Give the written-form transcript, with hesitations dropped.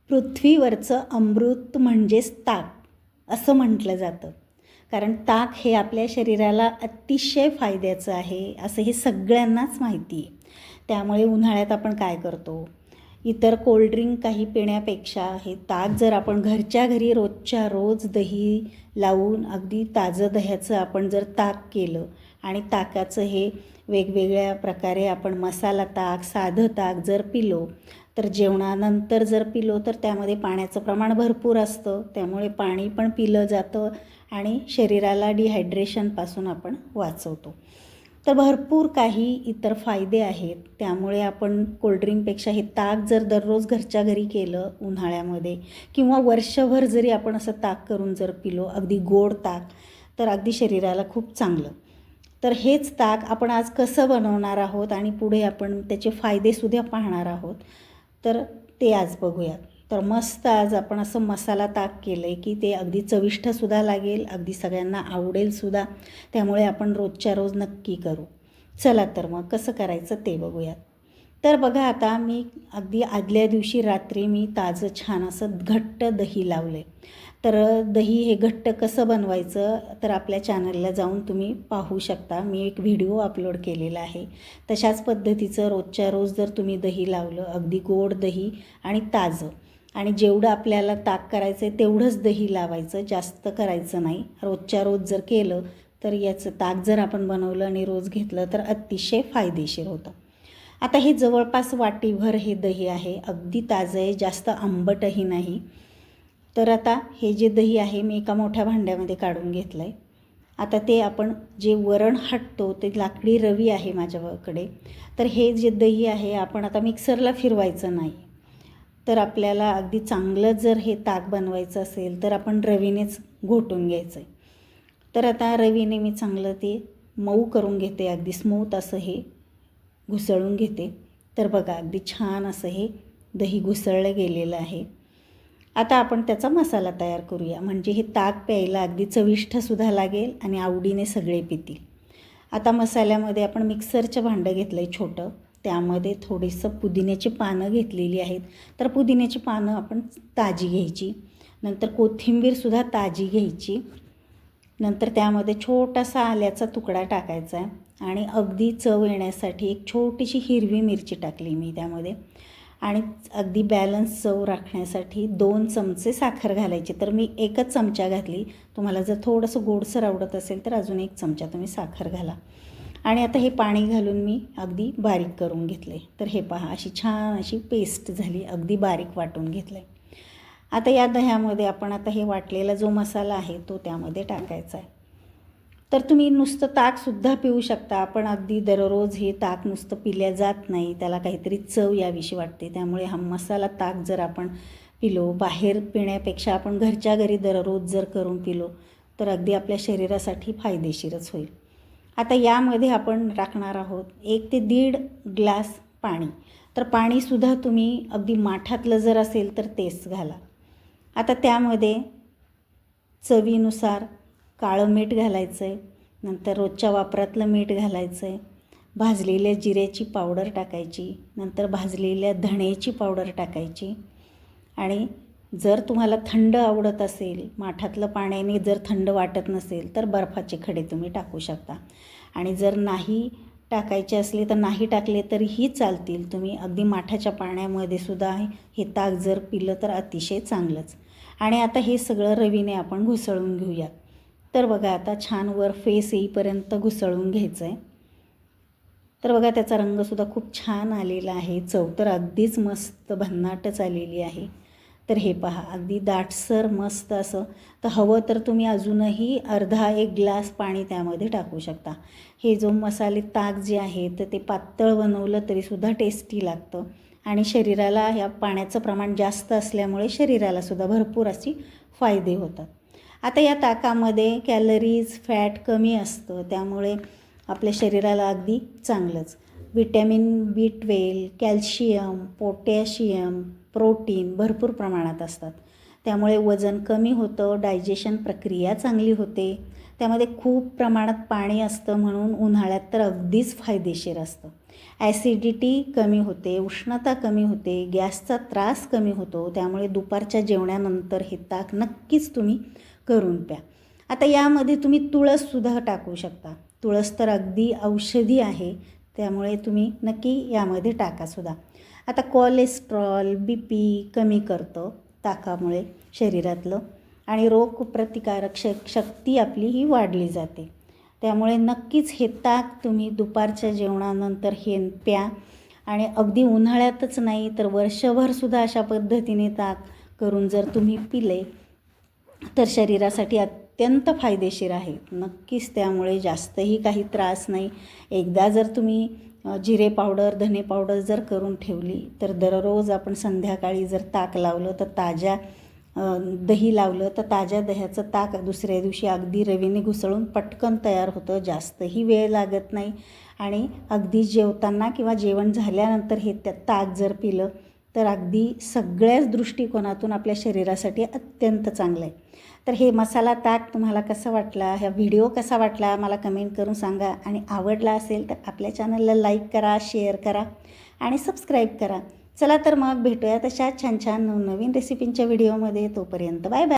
पृथ्वीवरचं अमृत म्हणजेच ताक असं म्हटलं जातं. कारण ताक हे आपल्या शरीराला अतिशय फायद्याचं आहे असं हे सगळ्यांनाच माहिती आहे. त्यामुळे उन्हाळ्यात आपण काय करतो, इतर कोल्ड्रिंक काही पिण्यापेक्षा हे ताक जर आपण घरच्या घरी रोजच्या रोज दही लावून अगदी ताजं दह्याचं आपण जर ताक केलं आणि ताकाचं हे वेगवेगळ्या प्रकारे आपण मसाला ताक, साधं ताक जर पिलो, तर जेवणानंतर जर पिलो तर त्यामध्ये पाण्याचं प्रमाण भरपूर असतं. त्यामुळे पाणी पण पिलं जातं आणि शरीराला डिहायड्रेशनपासून आपण वाचवतो. तर भरपूर काही इतर फायदे आहेत. त्यामुळे आपण कोल्ड्रिंकपेक्षा हे ताक जर दररोज घरच्या घरी केलं उन्हाळ्यामध्ये किंवा वर्षभर जरी आपण असं ताक करून जर पिलो, अगदी गोड ताक, तर अगदी शरीराला खूप चांगलं. तर हेच ताक आपण आज कसं बनवणार आहोत आणि पुढे आपण त्याचे फायदेसुद्धा पाहणार आहोत. तर ते आज बघूयात. तर मस्त आज आपण असं मसाला ताक केलं आहे की ते अगदी चविष्टसुद्धा लागेल, अगदी सगळ्यांना आवडेलसुद्धा. त्यामुळे आपण रोजच्या रोज नक्की करू. चला तर मग कसं करायचं ते बघूयात. तर बघा, आता मी अगदी आदल्या दिवशी रात्री मी ताजं छान असं घट्ट दही लावलं आहे. तर दही हे घट्ट कसं बनवायचं तर आपल्या चॅनलला जाऊन तुम्ही पाहू शकता. मी एक व्हिडिओ अपलोड केलेला आहे. तशाच पद्धतीचं रोजच्या रोज जर तुम्ही दही लावलं, अगदी गोड दही आणि ताजं, आणि जेवढं आपल्याला ताक करायचं आहे तेवढंच दही लावायचं, जास्त करायचं नाही. रोजच्या रोज जर केलं तर याचं ताक जर आपण बनवलं आणि रोज घेतलं तर अतिशय फायदेशीर होतं. आता हे जवळपास वाटीभर हे दही आहे, अगदी ताजं आहे, जास्त आंबटही नाही. तर आता हे जे दही आहे मी एका मोठ्या भांड्यामध्ये काढून घेतलं आहे. आता ते आपण जे वरण हटतो ते लाकडी रवी आहे माझ्याकडे. तर हे जे दही आहे आपण आता मिक्सरला फिरवायचं नाही. तर आपल्याला अगदी चांगलं जर हे ताक बनवायचं असेल तर आपण रवीनेच घोटून घ्यायचं आहे. तर आता रवीने मी चांगलं ते मऊ करून घेते, अगदी स्मूथ असं हे घुसळून घेते. तर बघा, अगदी छान असं हे दही घुसळलं गेलेलं आहे. आता आपण त्याचा मसाला तयार करूया, म्हणजे हे ताक प्यायला अगदी चविष्टसुद्धा लागेल आणि आवडीने सगळे पितील. आता मसाल्यामध्ये आपण मिक्सरचं भांडं घेतलं आहे छोटं. त्यामध्ये थोडीसं पुदिन्याची पानं घेतलेली आहेत. तर पुदिन्याची पानं आपण ताजी घ्यायची. नंतर कोथिंबीरसुद्धा ताजी घ्यायची. नंतर त्यामध्ये छोटासा आल्याचा तुकडा टाकायचा आहे आणि अगदी चव येण्यासाठी एक छोटीशी हिरवी मिरची टाकली मी त्यामध्ये. आणि अगदी बॅलन्स चव राखण्यासाठी 2 चमचे साखर घालायची. तर मी 1च चमचा घातली. तुम्हाला जर थोडंसं गोडसर आवडत असेल तर अजून 1 चमचा तुम्ही साखर घाला. आणि आता हे पाणी घालून मी अगदी बारीक करून घेतले. तर हे पहा, अशी छान अशी पेस्ट झाली, अगदी बारीक वाटून घेतलं आहे. आता या दह्यामध्ये आपण आता हे वाटलेला जो मसाला आहे तो त्यामध्ये टाकायचा आहे. तर तुम्ही नुसतं ताकसुद्धा पिऊ शकता. आपण अगदी दररोज हे ताक नुसतं पिल्या जात नाही, त्याला काहीतरी चव याविषयी वाटते. त्यामुळे हा मसाला ताक जर आपण पिलो, बाहेर पिण्यापेक्षा आपण घरच्या घरी दररोज जर करून पिलो तर अगदी आपल्या शरीरासाठी फायदेशीरच होईल. आता यामध्ये आपण टाकणार आहोत 1 ते 1.5 ग्लास पाणी. तर पाणीसुद्धा तुम्ही अगदी माठातलं जर असेल तर तेच घाला. आता त्यामध्ये चवीनुसार काळं मीठ घालायचं आहे. नंतर रोजच्या वापरातलं मीठ घालायचं आहे. भाजलेल्या जिऱ्याची पावडर टाकायची. नंतर भाजलेल्या धण्याची पावडर टाकायची. आणि जर तुम्हाला थंड आवडत असेल, माठातलं पाण्याने जर थंड वाटत नसेल तर बर्फाचे खडे तुम्ही टाकू शकता. आणि जर नाही टाकायचे असले तर नाही टाकले तरीही चालतील. तुम्ही अगदी माठाच्या पाण्यामध्ये सुद्धा हे ताक जर पिलं तर अतिशय चांगलंच. आणि आता हे सगळं रवीने आपण घुसळून घेऊया. तर बघा, आता छान वर फेस येईपर्यंत घुसळून घ्यायचं आहे. तर बघा, त्याचा रंगसुद्धा खूप छान आलेला आहे. चव तर अगदीच मस्त भन्नाटच आलेली आहे. तर हे पहा, अगदी दाटसर मस्त असं. तर हवं तर तुम्ही अजूनही अर्धा 1 ग्लास पाणी त्यामध्ये टाकू शकता. हे जो मसाले ताक जे आहे तर ते पातळ बनवलं तरीसुद्धा टेस्टी लागतं आणि शरीराला ह्या पाण्याचं प्रमाण जास्त असल्यामुळे शरीरालासुद्धा भरपूर अशी फायदे होतात. आता या ताकामध्ये कॅलरीज, फॅट कमी असतं, त्यामुळे आपल्या शरीराला अगदी चांगलंच. Vitamin B12, calcium, potassium, protein भरपूर प्रमाणात असतात. त्यामुळे वजन कमी होतं, डायजेशन प्रक्रिया चांगली होते. त्यामध्ये खूप प्रमाणात पाणी असतं म्हणून उन्हाळ्यात तर अगदीच फायदेशीर असतं. ॲसिडिटी कमी होते, उष्णता कमी होते, गॅसचा त्रास कमी होतो. त्यामुळे दुपारच्या जेवणानंतर हे ताक नक्कीच तुम्ही करून प्या. आता यामध्ये तुम्ही तुळससुद्धा टाकू शकता. तुळस तर अगदी औषधी आहे, त्यामुळे तुम्ही नक्की यामध्ये टाकासुद्धा. आता कोलेस्ट्रॉल, BP कमी करतं ताकामुळे शरीरातलं आणि रोगप्रतिकारक शक्ती आपली ही वाढली जाते. त्यामुळे नक्कीच हे ताक तुम्ही दुपारच्या जेवणानंतर हे प्या आणि अगदी उन्हाळ्यातच नाही तर वर्षभरसुद्धा अशा पद्धतीने ताक करून जर तुम्ही पिले तर शरीरासाठी अत्यंत फायदेशीर आहे. नक्कीच त्यामुळे जास्तही काही त्रास नाही. एकदा जर तुम्ही जिरे पावडर, धने पावडर जर करून ठेवली तर दररोज आपण संध्याकाळी जर ताक लावलं तर दही लावलं तर ताज्या दह्याचं ताक दुसऱ्या दिवशी अगदी रवीने घुसळून पटकन तयार होतं. जास्तही वेळ लागत नाही आणि अगदी जेवताना किंवा जेवण झाल्यानंतर हे ताक जर पिलं तर अगदी सगळ्याच दृष्टिकोनातून आपल्या शरीरासाठी अत्यंत चांगलं आहे. तर हे मसाला ताक तुम्हाला कसा वाटला, हा व्हिडिओ कसा वाटला मला कमेंट करून सांगा आणि आवडला असेल तर आपल्या चॅनलला लाईक करा, शेअर करा आणि सबस्क्राईब करा. चला तर मग भेटूया तशा छान छान नवनवीन रेसिपींच्या व्हिडिओमध्ये. तोपर्यंत बाय बाय.